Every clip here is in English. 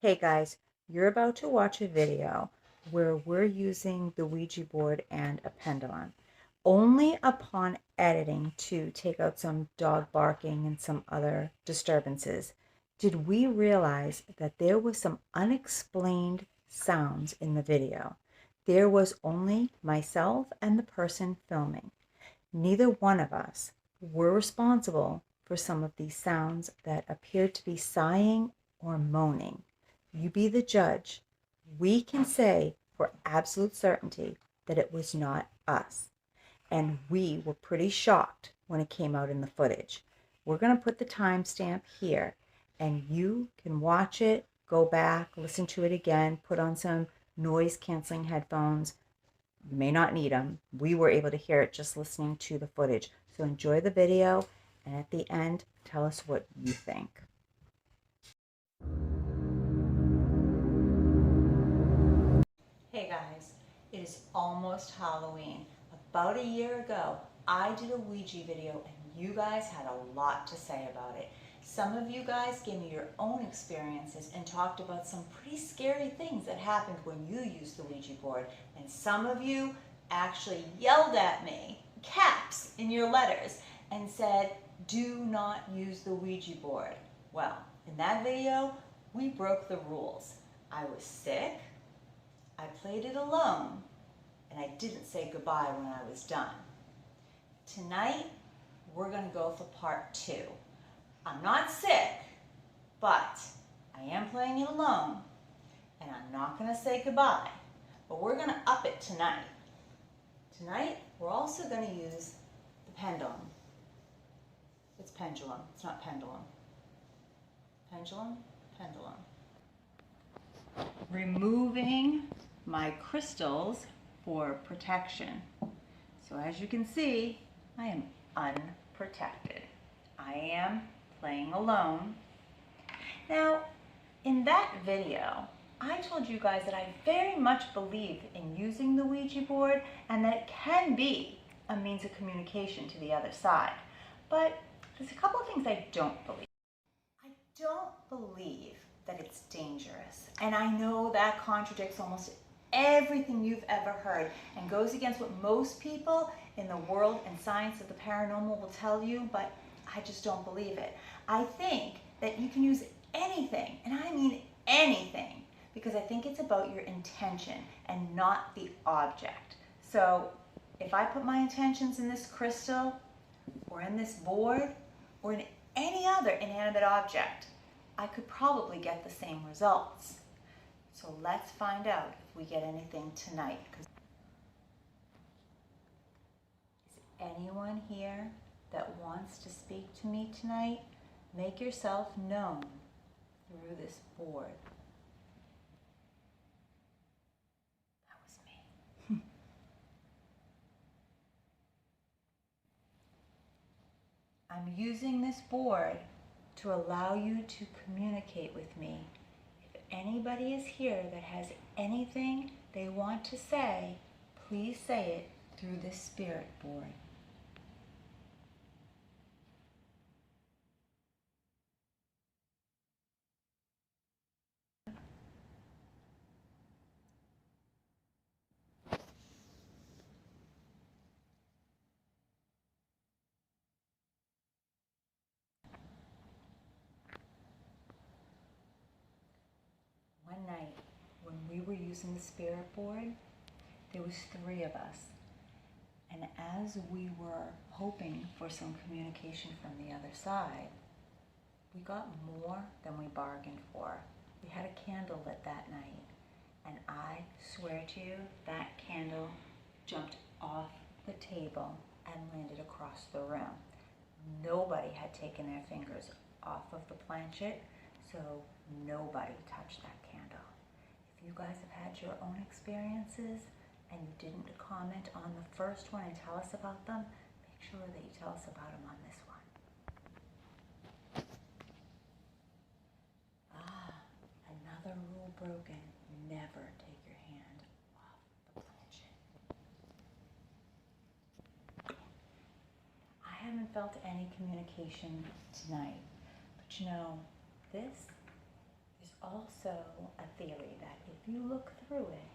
Hey guys, you're about to watch a video where we're using the Ouija board and a pendulum. Only upon editing to take out some dog barking and some other disturbances did we realize that there was some unexplained sounds in the video. There was only myself and the person filming. Neither one of us were responsible for some of these sounds that appeared to be sighing or moaning. You be the judge. We can say for absolute certainty that it was not us. And we were pretty shocked when it came out in the footage. We're going to put the timestamp here, and you can watch it, go back, listen to it again, put on some noise canceling headphones. You may not need them. We were able to hear it just listening to the footage. So enjoy the video, and at the end, tell us what you think. Hey guys, it is almost Halloween. About a year ago, I did a Ouija video and you guys had a lot to say about it. Some of you guys gave me your own experiences and talked about some pretty scary things that happened when you used the Ouija board. And some of you actually yelled at me, caps in your letters, and said, do not use the Ouija board. Well, in that video, we broke the rules. I was sick, I played it alone, and I didn't say goodbye when I was done. Tonight, we're going to go for part 2. I'm not sick, but I am playing it alone, and I'm not going to say goodbye, but we're going to up it tonight. Tonight, we're also going to use the pendulum. It's pendulum, it's not pendulum. Pendulum, pendulum. Removing my crystals for protection. So as you can see, I am unprotected. I am playing alone. Now, in that video, I told you guys that I very much believe in using the Ouija board and that it can be a means of communication to the other side. But there's a couple of things I don't believe. I don't believe that it's dangerous. And I know that contradicts almost everything you've ever heard and goes against what most people in the world and science of the paranormal will tell you, but I just don't believe it. I think that you can use anything, and I mean anything, because I think it's about your intention and not the object. So if I put my intentions in this crystal or in this board or in any other inanimate object, I could probably get the same results. So let's find out if we get anything tonight. Is anyone here that wants to speak to me tonight? Make yourself known through this board. That was me. I'm using this board to allow you to communicate with me. If anybody is here that has anything they want to say, please say it through this spirit board. One night, when we were using the spirit board, there was 3 of us. And as we were hoping for some communication from the other side, we got more than we bargained for. We had a candle lit that night, and I swear to you, that candle jumped off the table and landed across the room. Nobody had taken their fingers off of the planchette, so nobody touched that candle. If you guys have had your own experiences and you didn't comment on the first one and tell us about them, make sure that you tell us about them on this one. Another rule broken. Never take your hand off the planchette. I haven't felt any communication tonight, but you know, this is also a theory that if you look through it,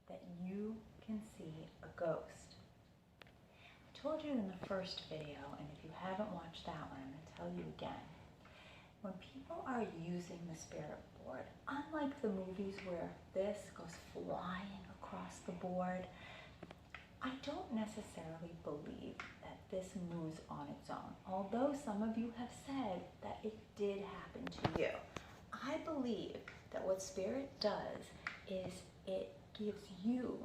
that you can see a ghost. I told you in the first video, and if you haven't watched that one, I'm going to tell you again. When people are using the spirit board, unlike the movies where this goes flying across the board, I don't necessarily believe that this moves on its own, although some of you have said that it did happen to you. I believe that what spirit does is it gives you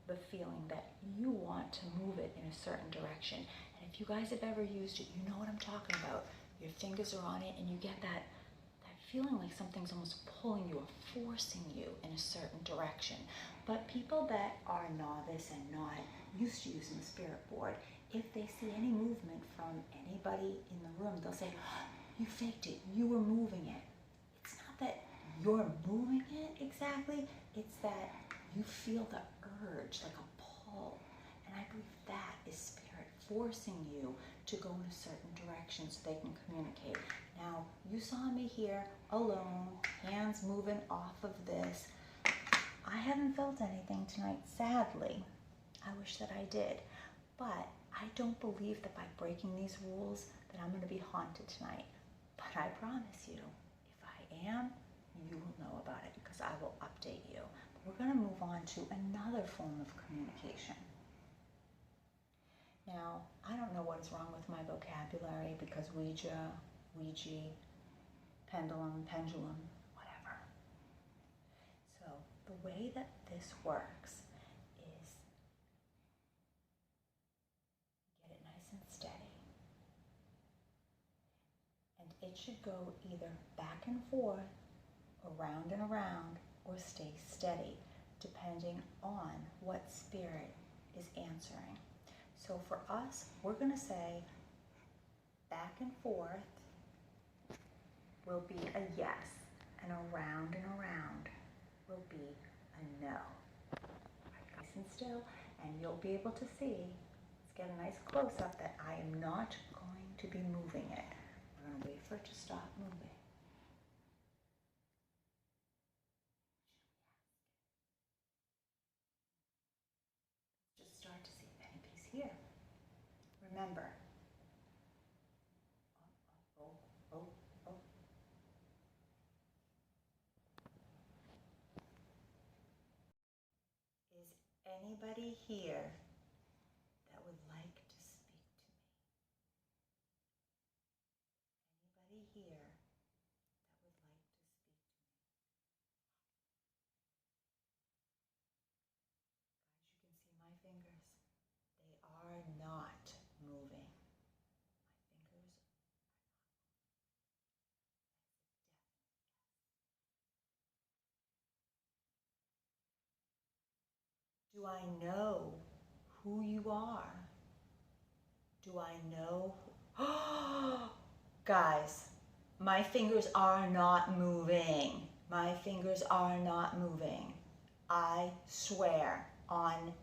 the feeling that you want to move it in a certain direction. And if you guys have ever used it, you know what I'm talking about. Your fingers are on it and you get that feeling like something's almost pulling you or forcing you in a certain direction. But people that are novice and not used to using the spirit board, if they see any movement from anybody in the room, they'll say, oh, you faked it, you were moving it. It's not that you're moving it exactly, it's that you feel the urge, like a pull. And I believe that is spirit forcing you to go in a certain direction so they can communicate. Now, you saw me here alone, hands moving off of this. I haven't felt anything tonight, sadly. I wish that I did. But I don't believe that by breaking these rules that I'm going to be haunted tonight. But I promise you, if I am, you will know about it because I will update you. But we're going to move on to another form of communication. Now, I don't know what is wrong with my vocabulary because Ouija, pendulum, whatever. So the way that this works is get it nice and steady. And it should go either back and forth, around and around, or stay steady, depending on what spirit is answering. So for us, we're going to say back and forth will be a yes, and around will be a no. Right, nice and still, and you'll be able to see, let's get a nice close-up that I am not going to be moving it. We're going to wait for it to stop moving. Just start to see if anybody's here. Remember, Is anybody here that would like to speak to me? Anybody here that would like to speak to me? Guys, you can see my fingers. They are not moving. My fingers are not moving. Do I know who you are? Do I know? Guys, my fingers are not moving. My fingers are not moving. I swear on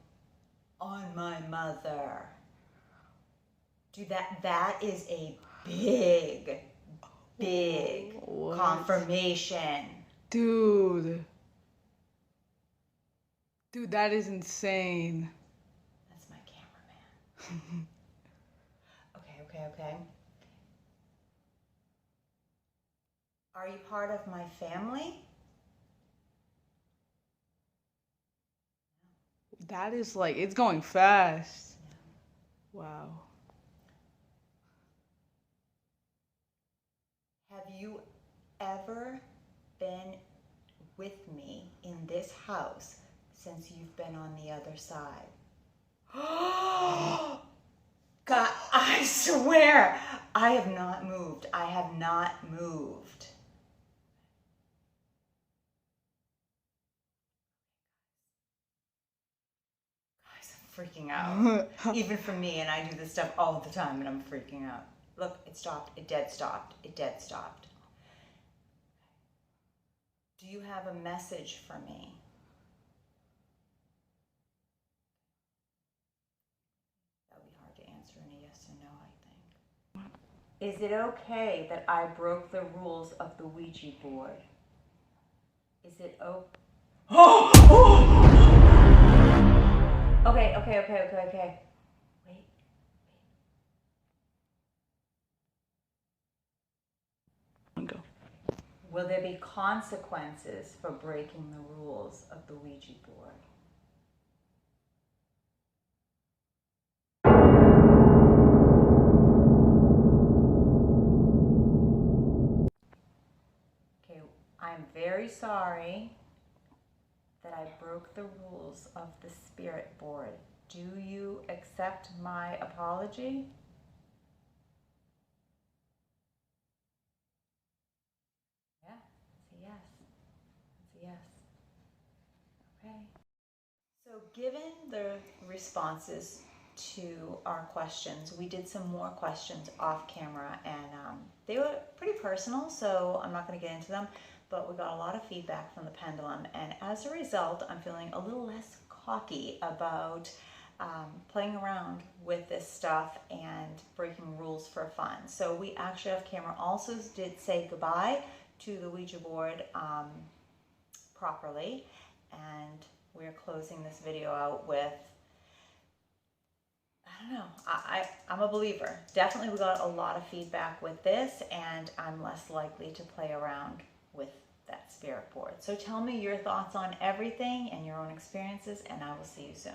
my mother. That is a big what? Confirmation. Dude, that is insane. That's my cameraman. Okay. Are you part of my family? That is like, it's going fast. Yeah. Wow. Have you ever been with me in this house since you've been on the other side? God, I swear, I have not moved. I have not moved. Guys, I'm freaking out. Even for me, and I do this stuff all the time, and I'm freaking out. Look, it stopped. It dead stopped. It dead stopped. Do you have a message for me? That would be hard to answer in a yes or no, I think. Is it okay that I broke the rules of the Ouija board? Is it open? Okay. Wait. Go. Will there be consequences for breaking the rules of the Ouija board? Okay, I'm very sorry that I broke the rules of the spirit board. Do you accept my apology? Yeah, it's a yes. It's a yes. Okay. So given the responses to our questions, we did some more questions off camera, and they were pretty personal, so I'm not going to get into them, but we got a lot of feedback from the pendulum, and as a result, I'm feeling a little less cocky about playing around with this stuff and breaking rules for fun. So we actually off camera also did say goodbye to the Ouija board properly, and we're closing this video out with, I don't know, I'm a believer. Definitely we got a lot of feedback with this, and I'm less likely to play around with that spirit board. So tell me your thoughts on everything and your own experiences, and I will see you soon.